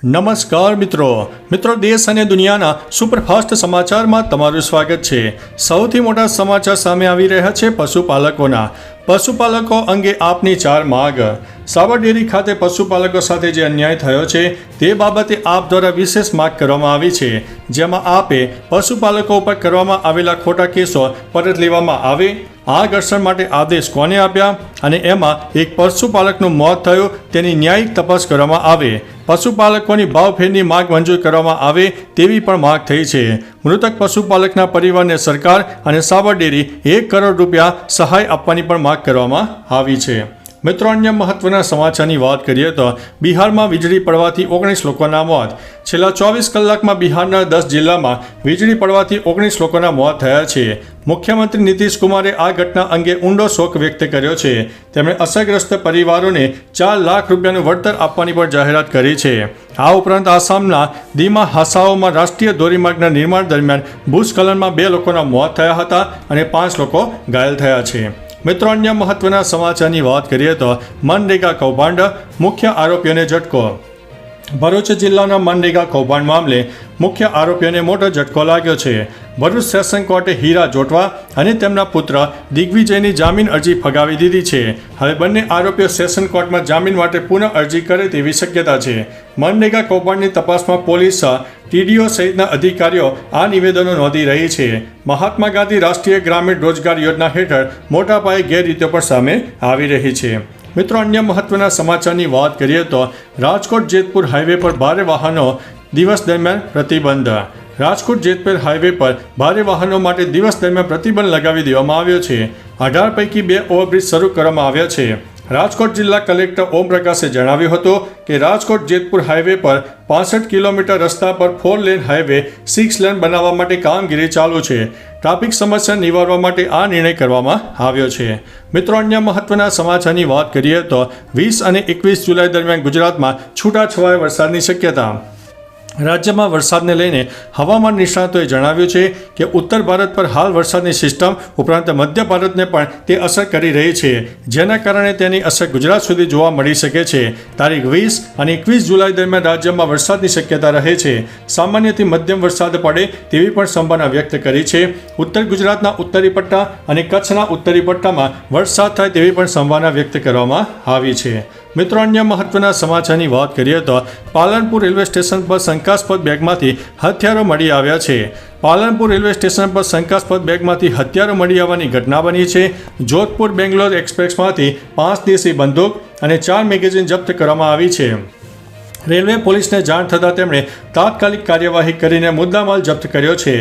નમસ્કાર મિત્રો દેશ અને દુનિયાના સુપરફાસ્ટ સમાચારમાં તમારું સ્વાગત છે। સૌથી મોટા સમાચાર સામે આવી રહ્યા છે પશુપાલકો અંગે આપની 4 માંગ। સાબર ડેરી ખાતે પશુપાલકો સાથે જે અન્યાય થયો છે તે બાબતે આપ દ્વારા વિશેષ માંગ કરવામાં આવી છે, જેમાં આપે પશુપાલકો ઉપર કરવામાં આવેલા ખોટા કેસો પરત લેવામાં આવે, આ ઘર્ષણ માટે આદેશ કોને આપ્યા અને એમાં એક પશુપાલકનું મોત થયું તેની ન્યાયિક તપાસ કરવામાં આવે, પશુપાલકોની ભાવફેરની માંગ મંજૂર કરવામાં આવે તેવી પણ માંગ થઈ છે। મૃતક પશુપાલકના પરિવારને સરકાર અને સાબર ડેરી 1 કરોડ રૂપિયા સહાય આપવાની પણ માંગ કરવામાં આવી છે। મિત્રો, અન્ય મહત્વના સમાચારની વાત કરીએ તો બિહારમાં વીજળી પડવાથી 19 લોકોના મોત। છેલ્લા 24 કલાકમાં બિહારના 10 જિલ્લામાં વીજળી પડવાથી 19 લોકોના મોત થયા છે। મુખ્યમંત્રી નીતિશ કુમારે આ ઘટના અંગે ઊંડો શોક વ્યક્ત કર્યો છે। તેમણે અસરગ્રસ્ત પરિવારોને 4 લાખ રૂપિયાનું વળતર આપવાની પણ જાહેરાત કરી છે। આ ઉપરાંત આસામના દીમા હાસાઓમાં રાષ્ટ્રીય ધોરીમાર્ગના નિર્માણ દરમિયાન ભૂસ્ખલનમાં 2 લોકોના મોત થયા હતા અને 5 લોકો ઘાયલ થયા છે। મિત્રો, અન્ય મહત્વના સમાચારની વાત કરીએ તો મનરેગા કૌભાંડ, મુખ્ય આરોપીઓને ઝટકો। ભરૂચ જિલ્લાના મનરેગા કૌભાંડ મામલે મુખ્ય આરોપીઓને મોટો ઝટકો લાગ્યો છે। ભરૂચ સેશન કોર્ટે હીરા જોટવા અને તેમના પુત્ર દિગ્વિજયની જામીન અરજી ફગાવી દીધી છે। હવે બંને આરોપીઓ સેશન કોર્ટમાં જામીન માટે પુનઃ અરજી કરે તેવી શક્યતા છે। મનરેગા કૌભાંડની તપાસમાં પોલીસ, ટીડીઓ સહિતના અધિકારીઓ આ નિવેદનો નોંધી રહી છે। મહાત્મા ગાંધી રાષ્ટ્રીય ગ્રામીણ રોજગાર યોજના હેઠળ મોટા પાયે ગેરરીતિઓ પણ સામે આવી રહી છે। મિત્રો, અન્ય મહત્વના સમાચારની વાત કરીએ તો રાજકોટ જેતપુર હાઈવે પર ભારે વાહનો દિવસ દરમિયાન પ્રતિબંધ। રાજકોટ જેતપુર હાઈવે પર ભારે વાહનો માટે દિવસ દરમિયાન પ્રતિબંધ લગાવી દેવામાં આવ્યો છે। 18 પૈકી 2 ઓવરબ્રિજ શરૂ કરવામાં આવ્યા છે। રાજકોટ જિલ્લા કલેક્ટર ઓમ પ્રકાશે જણાવ્યું હતું કે રાજકોટ જેતપુર હાઈવે પર 65 કિલોમીટર રસ્તા પર 4 લેન હાઈવે 6 લેન બનાવવા માટે કામગીરી ચાલુ છે। ટ્રાફિક સમસ્યા નિવારવા માટે આ નિર્ણય કરવામાં આવ્યો છે। મિત્રો, અન્ય મહત્વના સમાચારની વાત કરીએ તો 20 અને 21 જુલાઈ દરમિયાન ગુજરાતમાં છૂટાછવાયા વરસાદની શક્યતા। રાજ્યમાં વરસાદને લઈને હવામાન નિષ્ણાતોએ જણાવ્યું છે કે ઉત્તર ભારત પર હાલ વરસાદની સિસ્ટમ ઉપરાંત મધ્ય ભારતને પણ તે અસર કરી રહી છે, જેના કારણે તેની અસર ગુજરાત સુધી જોવા મળી શકે છે। તારીખ 20 અને 21 જુલાઈ દરમિયાન રાજ્યમાં વરસાદની શક્યતા રહે છે। સામાન્યથી મધ્યમ વરસાદ પડે તેવી પણ સંભાવના વ્યક્ત કરી છે। ઉત્તર ગુજરાતના ઉત્તરી પટ્ટા અને કચ્છના ઉત્તરી પટ્ટામાં વરસાદ થાય તેવી પણ સંભાવના વ્યક્ત કરવામાં આવી છે। મિત્રો, અન્ય મહત્વના સમાચારની વાત કરીએ તો પાલનપુર રેલવે સ્ટેશન પર શંકાસ્પદ બેગમાંથી હથિયારો મળી આવ્યા છે। પાલનપુર રેલવે સ્ટેશન પર શંકાસ્પદ બેગમાંથી હથિયારો મળી આવવાની ઘટના બની છે। જોધપુર બેંગ્લોર એક્સપ્રેસમાંથી 5 દેશી બંદૂક અને 4 મેગેઝીન જપ્ત કરવામાં આવી છે। રેલવે પોલીસને જાણ થતાં તેમણે તાત્કાલિક કાર્યવાહી કરીને મુદ્દામાલ જપ્ત કર્યો છે।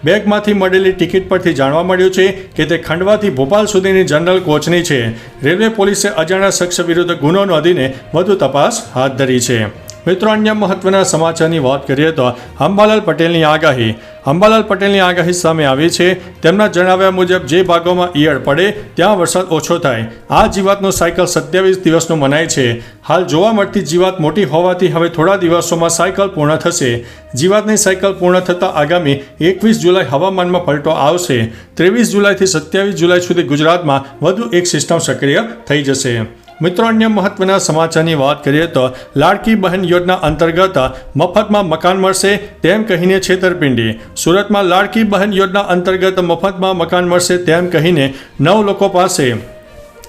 બેગમાંથી મળેલી ટિકિટ પરથી જાણવા મળ્યું છે કે તે ખંડવાથી ભોપાલ સુધીની જનરલ કોચની છે। રેલવે પોલીસે અજાણ્યા શખ્સ વિરુદ્ધ ગુનો નોંધીને વધુ તપાસ હાથ ધરી છે। મિત્રો, અન્ય મહત્વના સમાચારની વાત કરીએ તો અંબાલાલ પટેલની આગાહી। અંબાલાલ પટેલની આગાહી સામે આવી છે। તેમના જણાવ્યા મુજબ જે ભાગોમાં ઈયળ પડે ત્યાં વરસાદ ઓછો થાય। આ જીવાતનું સાયકલ 27 દિવસનું મનાય છે। હાલ જોવા મળતી જીવાત મોટી હોવાથી હવે થોડા દિવસોમાં સાયકલ પૂર્ણ થશે। જીવાતની સાયકલ પૂર્ણ થતાં આગામી 21 જુલાઈ હવામાનમાં પલટો આવશે। 23 જુલાઈથી 27 જુલાઈ સુધી ગુજરાતમાં વધુ એક સિસ્ટમ સક્રિય થઈ જશે। મિત્રો, અન્ય મહત્વના સમાચારની વાત કરીએ તો લાડકી બહેન યોજના અંતર્ગત મફતમાં મકાન મળશે તેમ કહીને છેતરપિંડી। સુરતમાં લાડકી બહેન યોજના અંતર્ગત મફતમાં મકાન મળશે તેમ કહીને 9 લોકો પાસે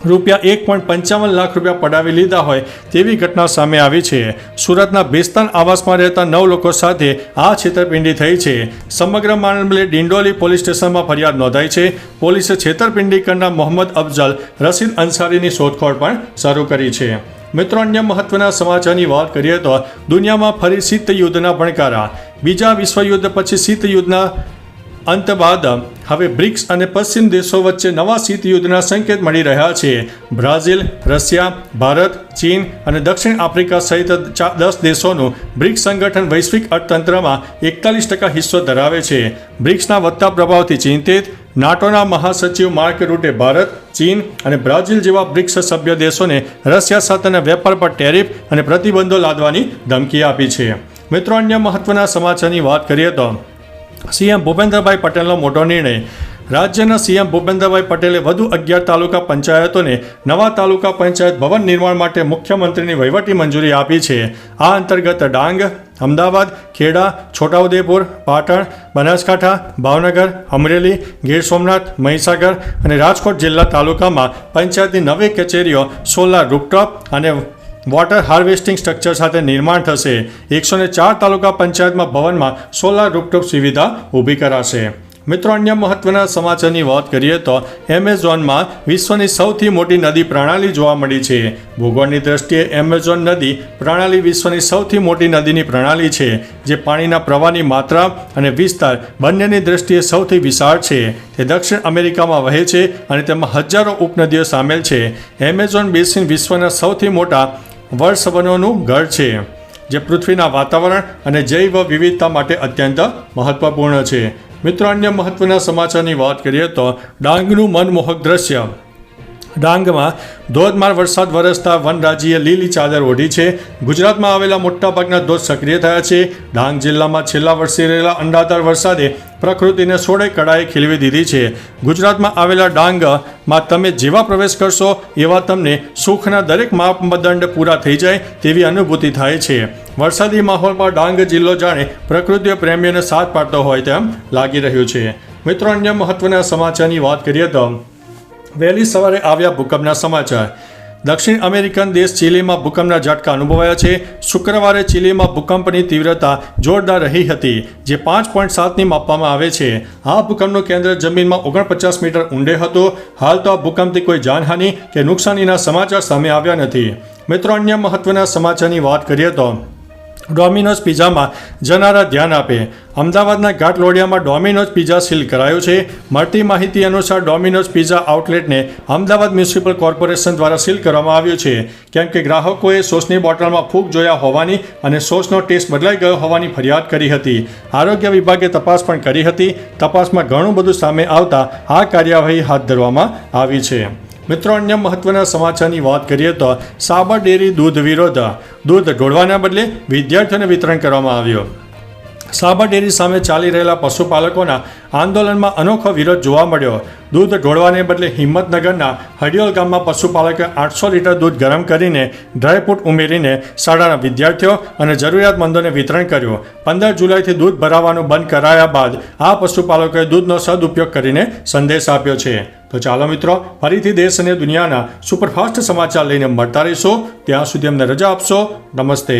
રૂપિયા 1.55 લાખ રૂપિયા પડાવી લીધા હોય તેવી ઘટના સામે આવી છે। સુરતના બેસ્તાન આવાસમાં રહેતા 9 લોકો સાથે આ છેતરપિંડી થઈ છે। સમગ્ર મામલે ડિંડોલી પોલીસ સ્ટેશનમાં ફરિયાદ નોંધાઈ છે। પોલીસે છેતરપિંડી કરનાર મોહમ્મદ અફઝલ રશીદ અંસારીની શોધખોળ પણ શરૂ કરી છે। મિત્રો, અન્ય મહત્વના સમાચારની વાત કરીએ તો દુનિયામાં ફરી શીત યુદ્ધના ભણકારા। બીજા વિશ્વયુદ્ધ પછી શીત યુદ્ધના અંત બાદ હવે બ્રિક્સ અને પશ્ચિમ દેશો વચ્ચે નવા શીત યુદ્ધના સંકેત મળી રહ્યા છે। બ્રાઝિલ, રશિયા, ભારત, ચીન અને દક્ષિણ આફ્રિકા સહિત 10 દેશોનું બ્રિક્સ સંગઠન વૈશ્વિક અર્થતંત્રમાં 41% હિસ્સો ધરાવે છે। બ્રિક્સના વધતા પ્રભાવથી ચિંતિત નાટોના મહાસચિવ માર્ક રૂટે ભારત, ચીન અને બ્રાઝિલ જેવા બ્રિક્સ સભ્ય દેશોને રશિયા સાથેના વેપાર પર ટેરિફ અને પ્રતિબંધો લાદવાની ધમકી આપી છે। મિત્રો, અન્ય મહત્વના સમાચારની વાત કરીએ તો સીએમ ભૂપેન્દ્રભાઈ પટેલનો મોટો નિર્ણય। રાજ્યના સીએમ ભૂપેન્દ્રભાઈ પટેલે વધુ 11 તાલુકા પંચાયતોને નવા તાલુકા પંચાયત ભવન નિર્માણ માટે મુખ્યમંત્રીની વહીવટી મંજૂરી આપી છે. આ અંતર્ગત ડાંગ, અમદાવાદ, ખેડા, છોટાઉદેપુર, પાટણ, બનાસકાંઠા, ભાવનગર, અમરેલી, ગીર સોમનાથ, મહીસાગર અને રાજકોટ જિલ્લા તાલુકામાં પંચાયતની નવી કચેરીઓ સોલાર રૂફટોપ અને વોટર હાર્વેસ્ટિંગ સ્ટ્રક્ચર સાથે નિર્માણ થશે. 104 તાલુકા પંચાયતમાં ભવનમાં સોલાર રૂફટોપ સુવિધા ઊભી કરાશે. મિત્રો, અન્ય મહત્વના સમાચારની વાત કરીએ તો એમેઝોનમાં વિશ્વની સૌથી મોટી નદી પ્રણાલી જોવા મળી છે. ભૂગોળની દ્રષ્ટિએ એમેઝોન નદી પ્રણાલી વિશ્વની સૌથી મોટી નદીની પ્રણાલી છે, જે પાણીના પ્રવાહની માત્રા અને વિસ્તાર બંનેની દ્રષ્ટિએ સૌથી વિશાળ છે. તે દક્ષિણ અમેરિકામાં વહે છે અને તેમાં હજારો ઉપનદીઓ સામેલ છે. એમેઝોન બેસિન વિશ્વના સૌથી મોટા વર્ષવનોનું ઘર છે, જે પૃથ્વીના વાતાવરણ અને જૈવ વિવિધતા માટે અત્યંત મહત્વપૂર્ણ છે. મિત્રો, અન્ય મહત્વના સમાચારની વાત કરીએ તો ડાંગનું મનમોહક દ્રશ્ય. ડાંગમાં ધોધમાર વરસાદ વરસતા વનરાજીએ લીલી ચાદર ઓઢી છે. ગુજરાતમાં આવેલા મોટાભાગના ધોધ સક્રિય થયા છે. ડાંગ જિલ્લામાં છેલ્લા વર્ષે રહેલા અંડાધાર વરસાદે પ્રકૃતિને સોળે કળાએ ખીલવી દીધી છે. ગુજરાતમાં આવેલા ડાંગમાં તમે જેવા પ્રવેશ કરશો એવા તમને સુખના દરેક માપદંડ પૂરા થઈ જાય તેવી અનુભૂતિ થાય છે. વરસાદી માહોલમાં ડાંગ જિલ્લો જાણે પ્રકૃતિ પ્રેમીઓને સાથ પાડતો હોય તેમ લાગી રહ્યું છે. મિત્રો, અન્ય મહત્વના સમાચારની વાત કરીએ તો વહેલી સવારે આવ્યા ભૂકંપના સમાચાર. દક્ષિણ અમેરિકન દેશ ચીલીમાં ભૂકંપના ઝટકા અનુભવાયા છે. શુક્રવારે ચીલીમાં ભૂકંપની તીવ્રતા જોરદાર રહી હતી, જે 5.7ની માપવામાં આવે છે. આ ભૂકંપનું કેન્દ્ર જમીનમાં 49 મીટર ઊંડે હતું. હાલ તો આ ભૂકંપથી કોઈ જાનહાનિ કે નુકસાનીના સમાચાર સામે આવ્યા નથી. મિત્રો, અન્ય મહત્વના સમાચારની વાત કરીએ તો ડોમિનોઝ પિઝામાં જનારા ધ્યાન આપે. અમદાવાદના ઘાટલોડિયામાં ડોમિનોઝ પિઝા સીલ કરાયો છે. મળતી માહિતી અનુસાર ડોમિનોઝ પિઝા આઉટલેટને અમદાવાદ મ્યુનિસિપલ કોર્પોરેશન દ્વારા સીલ કરવામાં આવ્યું છે, કેમ કે ગ્રાહકોએ સોસની બોટલમાં ફૂગ જોયા હોવાની અને સોસનો ટેસ્ટ બદલાઈ ગયો હોવાની ફરિયાદ કરી હતી. આરોગ્ય વિભાગે તપાસ પણ કરી હતી. તપાસમાં ઘણું બધું સામે આવતા આ કાર્યવાહી હાથ ધરવામાં આવી છે. મિત્રો, અન્ય મહત્વના સમાચારની વાત કરીએ તો સાબર ડેરી દૂધ વિરોધ. દૂધ ઢોળવાના બદલે વિદ્યાર્થીઓને વિતરણ કરવામાં આવ્યું. સાબર ડેરી સામે ચાલી રહેલા પશુપાલકોના આંદોલનમાં અનોખો વિરોધ જોવા મળ્યો. દૂધ ઢોળવાને બદલે હિંમતનગરના હડિયોલ ગામમાં પશુપાલકે 800 લીટર દૂધ ગરમ કરીને ડ્રાયફ્રૂટ ઉમેરીને શાળાના વિદ્યાર્થીઓ અને જરૂરિયાતમંદોને વિતરણ કર્યું. 15 જુલાઈથી દૂધ ભરાવાનું બંધ કરાયા બાદ આ પશુપાલકોએ દૂધનો સદુપયોગ કરીને સંદેશ આપ્યો છે. તો ચાલો મિત્રો, ફરીથી દેશ અને દુનિયાના સુપરફાસ્ટ સમાચાર લઈને મળતા રહીશો. ત્યાં સુધી અમને રજા આપશો. નમસ્તે.